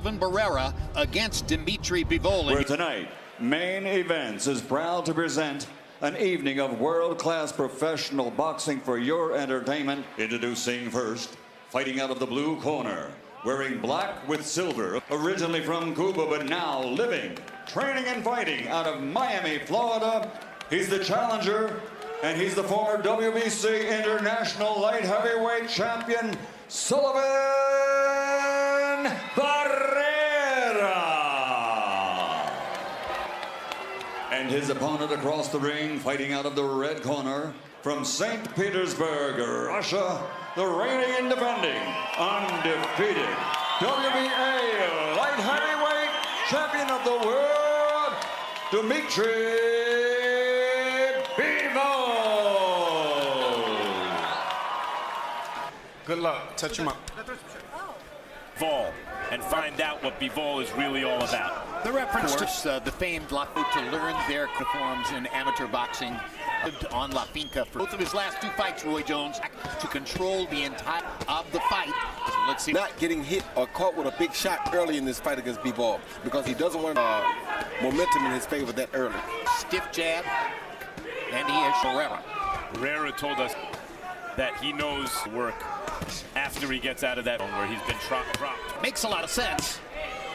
Sullivan Barrera against Dmitry Bivol. Where tonight, Main Events is proud to present an evening of world-class professional boxing for your entertainment. Introducing first, fighting out of the blue corner, wearing black with silver, originally from Cuba but now living, training and fighting out of Miami, Florida. He's the challenger, and he's the former WBC International Light Heavyweight Champion, Sullivan Barrera. And his opponent across the ring, fighting out of the red corner, from St. Petersburg, Russia, the reigning and defending, undefeated WBA Light Heavyweight Champion of the World, Dmitry Bivol. Good luck. Touch him up. Bivol and find out what Bivol is really all about. The reference to the famed La Finca to learn their forms in amateur boxing on La Finca for both of his last two fights, Roy Jones, to control the entire of the fight. So let's see. Not getting hit or caught with a big shot early in this fight against Bivol because he doesn't want momentum in his favor that early. Stiff jab, and he is Barrera. Barrera told us that he knows work after he gets out of that one where he's been dropped. Makes a lot of sense.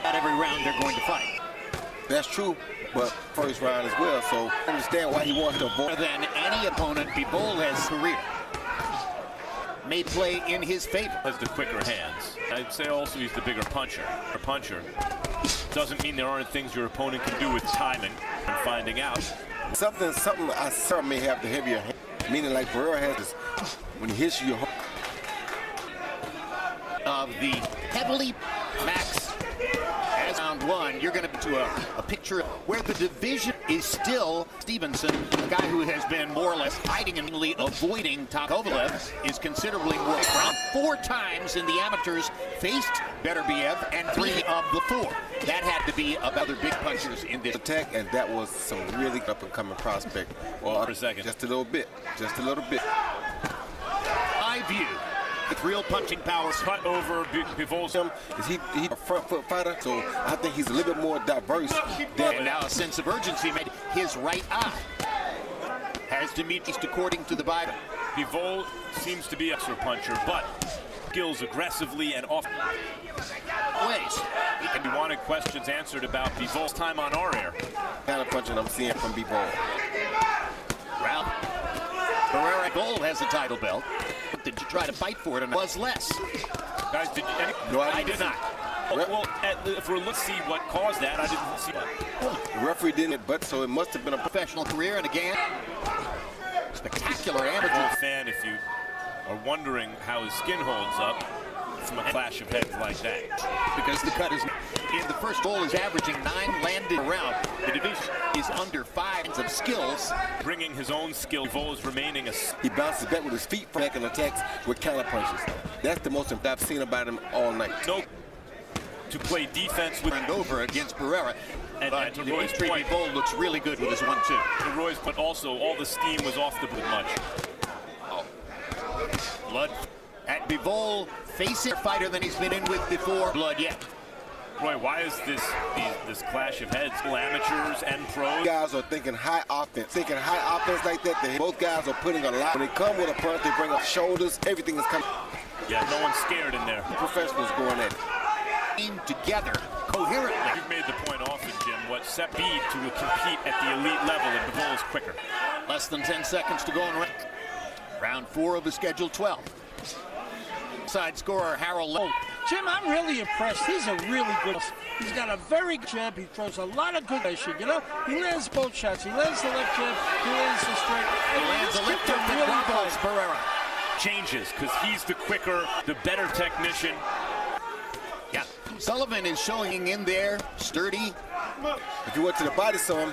Not every round they're going to fight. That's true, but first round as well, so I understand why he wants to avoid. More than any opponent Bivol has career may play in his favor. Has the quicker hands. I'd say also he's the bigger puncher. A puncher doesn't mean there aren't things your opponent can do with timing and finding out. Something I certainly may have the heavier hand, meaning like Barrera has this, when he hits you. Of the heavily max as round one, you're going to a picture where the division is still Stevenson, a guy who has been more or less hiding and avoiding Kovalev, is considerably more. Round 4 times in the amateurs faced Beterbiev, and 3 of the 4. That had to be of other big punchers in this attack, and that was some really up and coming prospect. Well, for a second, just a little bit. I view with real punching power. Cut over Bivol's. Is he a front foot fighter? So I think he's a little bit more diverse. And now a sense of urgency made his right eye. Has Dmitry, according to the Bible. Bivol seems to be a puncher, but skills aggressively and off ways. He wanted questions answered about Bivol's time on our air. Kind of punching I'm seeing from Bivol. Round. Barrera Bivol has a title belt. Did you try to fight for it and it was less? Guys, did you? No, I did not. Well, let's see what caused that. I didn't see what. The referee didn't, but so it must have been a professional career, and again, spectacular amateur fan. If you are wondering how his skin holds up from a clash of heads like that, because the cut is in the first goal is averaging 9 landed around. The division is under 5 of skills. Bringing his own skill, Bivol is remaining a. He bounces back with his feet back and attacks with counter punches. That's the most I've seen about him all night. No, to play defense with and over against Barrera. And to Roy's Dmitry point, Bivol looks really good with his 1-2. To Roy's, but also all the steam was off the much. Blood at Bivol, facing a fighter than he's been in with before. Blood yet. Roy, why is this clash of heads? Amateurs and pros. Guys are thinking high offense. Like that. Both guys are putting a lot. When they come with a punch, they bring up shoulders. Everything is coming. Yeah, no one's scared in there. Professionals going at it. Team together coherently. You've made the point often, Jim. What set speed to compete at the elite level, and Bivol is quicker. Less than 10 seconds to go in round 4 of the scheduled 12. Side scorer Harold Lowe. Jim, I'm really impressed. He's a really good. He's got a very good jab. He throws a lot of good action. You know, he lands both shots. He lands the left jab. He lands the straight. He lands the left jab that wobbles Barrera. Changes because he's the quicker, the better technician. Yeah, Sullivan is showing in there, sturdy. If you went to the body some,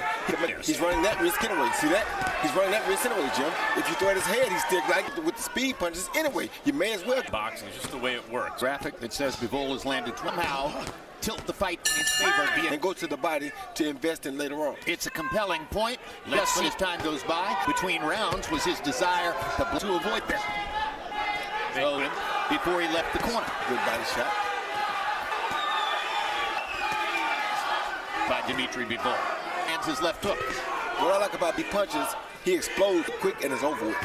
he's running that risk anyway. See that? He's running that risk anyway, Jim. If you throw at his head, he's still like with the speed punches anyway. You may as well. Boxing is just the way it works. Graphic that says Bivol has landed somehow. Tilt the fight in his favor. And go to the body to invest in later on. It's a compelling point. Just when his time goes by, between rounds was his desire to avoid that. So, before he left the corner. Good body shot. by Dmitry Bivol. And his left hook. What I like about B punches, he explodes quick and it's over with.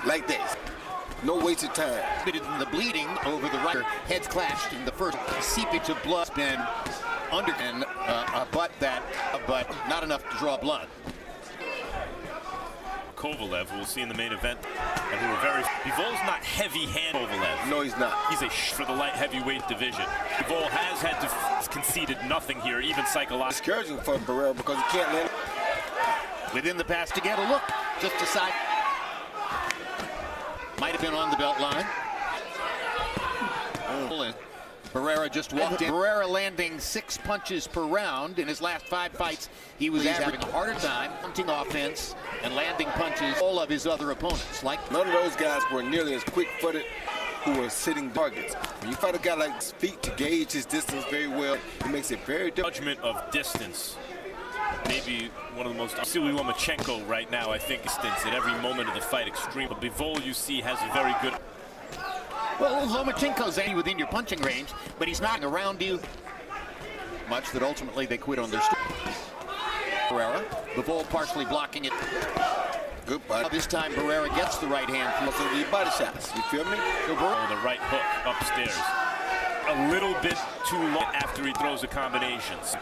Like that. No wasted time. The bleeding over the right. Heads clashed in the first. Seepage of blood's been under and but not enough to draw blood. Kovalev, who we'll see in the main event, and who are very. Bivol's not heavy-hand Kovalev. No, he's not. He's for the light heavyweight division. Bivol has had to conceded nothing here, even psychologically. Discouraging for Barrera because he can't land. Within the pass to get a look, just aside. Might have been on the belt line. Barrera just walked in. Barrera landing 6 punches per round. In his last 5 fights, he was having a harder time hunting offense and landing punches all of his other opponents. Like none of those guys were nearly as quick-footed who were sitting targets. When you fight a guy like his feet to gauge his distance very well, it makes it very difficult. Judgment of distance. Maybe one of the most. Vasily Lomachenko right now, I think, distance at every moment of the fight extreme. But Bivol, you see, has a very good. Well, Lomachenko's within your punching range, but he's not around you much that ultimately they quit on their Barrera. Bivol partially blocking it. Good body. This time Barrera gets the right hand. Also the body shots. You feel me? The right hook upstairs. A little bit too long after he throws the combinations.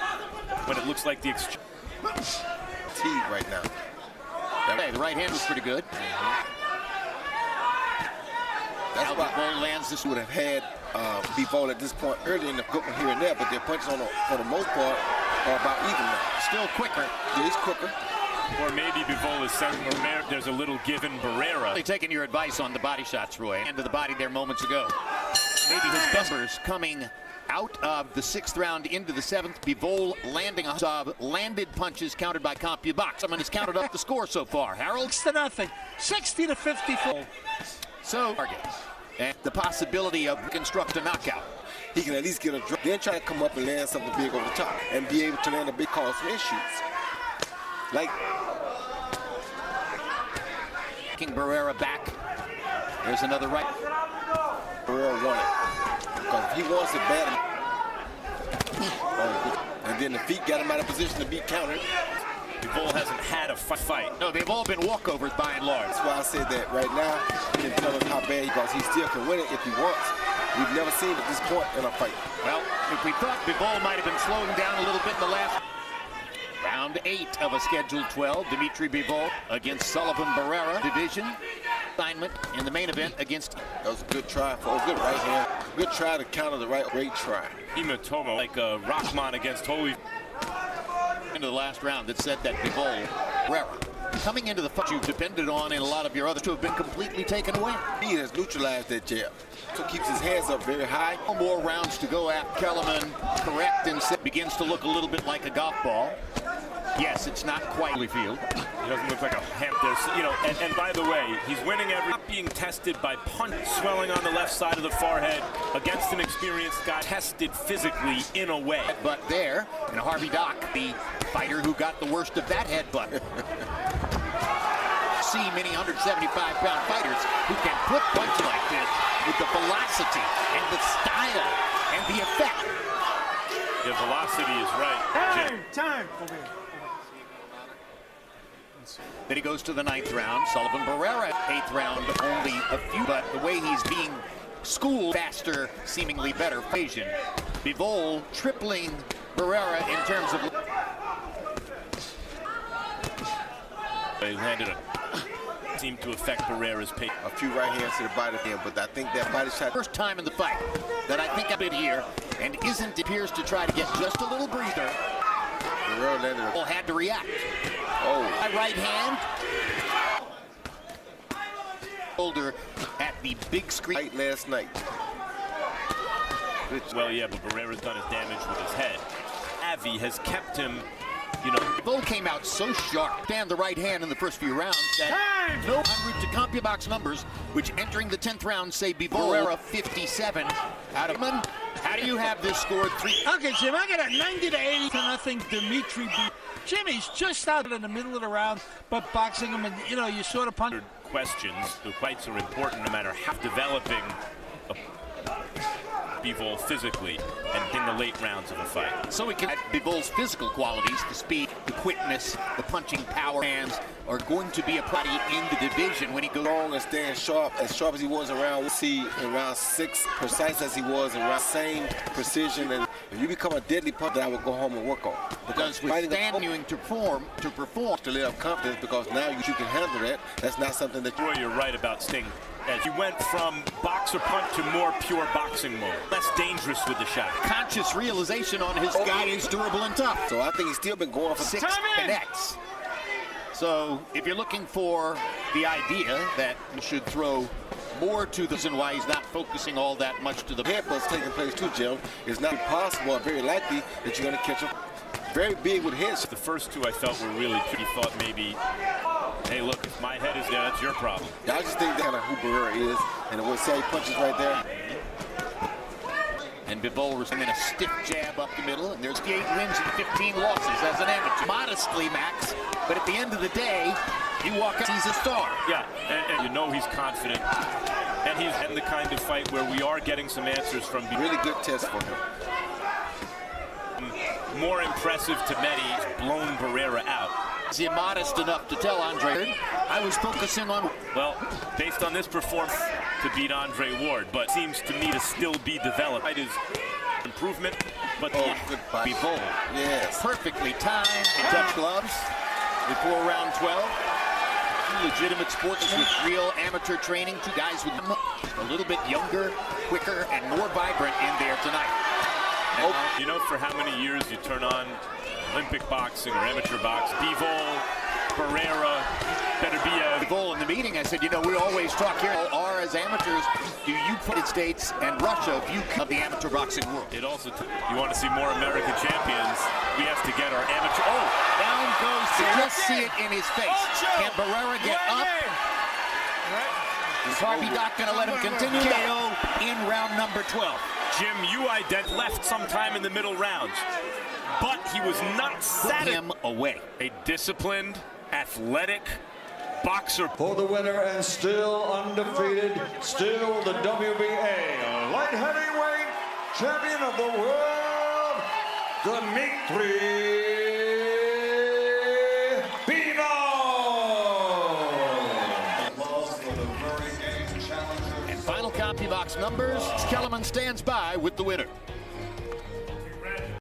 When it looks like the exchange. Teed right now. Hey, the right hand was pretty good. That's why Bivol lands this would have had Bivol at this point earlier in the good one here and there, but their punches for the most part are about even now. Still quicker. Yeah, he's quicker. Or maybe Bivol is saying there's a little given Barrera. Really taking your advice on the body shots, Roy. And to the body there moments ago. Maybe his numbers coming out of the 6th round into the 7th. Bivol landing of landed punches counted by Compubox. Someone has counted up the score so far. Harold? 6-0. 60-54. So, and the possibility of construct a knockout. He can at least get a drop, then try to come up and land something big over the top and be able to land a big call smash shoots. Like King Barrera back. There's another right. Barrera won it. Because if he wants it bad, and then the feet got him out of position to be countered. Bivol hasn't had a fight. No, they've all been walkovers by and large. That's why I said that right now. He can tell us how bad because he still can win it if he wants. We've never seen at this point in a fight. Well, if we thought Bivol might have been slowing down a little bit in the last round 8 of a scheduled 12, Dmitry Bivol against Sullivan Barrera division assignment in the main event against. That was a good try for a good right hand. Good try to counter the right. Great try. Imatomo like Rockman against Holy. Into the last round that said that Bivol Barrera coming into the fight you've depended on in a lot of your others to have been completely taken away. He has neutralized that jab. So keeps his hands up very high. More rounds to go at. Kellerman correct and begins to look a little bit like a golf ball. Yes, it's not quite field. He doesn't look like a hemp there. You know, and by the way, he's winning every being tested by punch swelling on the left side of the forehead against an experienced guy tested physically in a way. But there, and Harvey Dock, the fighter who got the worst of that headbutt. See many 175-pound fighters who can put punches like this with the velocity and the style and the effect. The velocity is right. Time. Then he goes to the 9th round. Sullivan Barrera, 8th round, only a few, but the way he's being schooled faster, seemingly better. Asian. Bivol tripling Barrera in terms of. They landed a. Seemed to affect Barrera's pace. A few right hands to the body there, but I think that body shot. First time in the fight that I think I've been here and appears to try to get just a little breather. Barrera landed a. Had to react. Oh. My right hand. Shoulder at the big screen. Last night. Well, yeah, but Barrera's done his damage with his head. Avi has kept him, you know. Bivol came out so sharp. Stand the right hand in the first few rounds. That no 100 to Compubox numbers, which entering the 10th round say Barrera 57 out of. How do you have this scored 3? Okay, Jim, I got a 90-80 Dmitry Bivol. Jimmy's just out in the middle of the round, but boxing him, and you know, you sort of punch. Questions. The fights are important no matter how developing. Bivol physically and in the late rounds of a fight. So we can add Bivol's physical qualities, the speed, the quickness, the punching power, hands are going to be a priority in the division when he goes Long and staying sharp as he was around. We'll see in round 6, precise as he was in round, same precision. And if you become a deadly puncher, I would go home and work on. because with continuing to perform To live confidence, because now you can handle that. That's not something that Roy, you're right about Sting. As he went from boxer punch to more pure boxing mode. Less dangerous with the shot. conscious realization on his guy is durable and tough. So I think he's still been going for 6 connects. So if you're looking for the idea that you should throw more to the reason why he's not focusing all that much to the headbutts taking place too, Jim. It's not possible or very likely that you're going to catch him. Very big with heads. The first two I felt were really, he thought maybe, hey, look, if my head is there, that's your problem. I just think that's kind of who Barrera is, and the way he punches right there. And Bivol was in a stiff jab up the middle, and there's 8 wins and 15 losses as an amateur. Modestly, Max, but at the end of the day, you walk out, he's a star. Yeah, and you know he's confident. And he's in the kind of fight where we are getting some answers from Really good test for him. More impressive to many, blown Barrera out. Is he modest enough to tell Andre, I was focusing on... Well, based on this performance, to beat Andre Ward, but seems to me to still be developed. It is improvement, but Good fight. Bivol. Yes. Perfectly timed in touch gloves before round 12. 2 legitimate sportsmen with real amateur training. 2 guys with just a little bit younger, quicker, and more vibrant in there tonight. You know, for how many years you turn on Olympic boxing or amateur boxing, Bivol, Barrera, better be a... Bivol in the meeting, I said, you know, we always talk here, are as amateurs, do you put United States and Russia view of the amateur boxing world? It also, you want to see more American champions, we have to get our amateur... Oh! Down goes to just see it in his face. Can Barrera get up? Is Harvey Dock going to let him continue? KO in round number 12. Jim, you left sometime in the middle rounds, but he was not Put satisfied. him away. A disciplined, athletic boxer. For the winner and still undefeated, still the WBA Light Heavyweight Champion of the World, Dmitry Bivol. And final Compubox numbers, Kellerman stands by with the winner.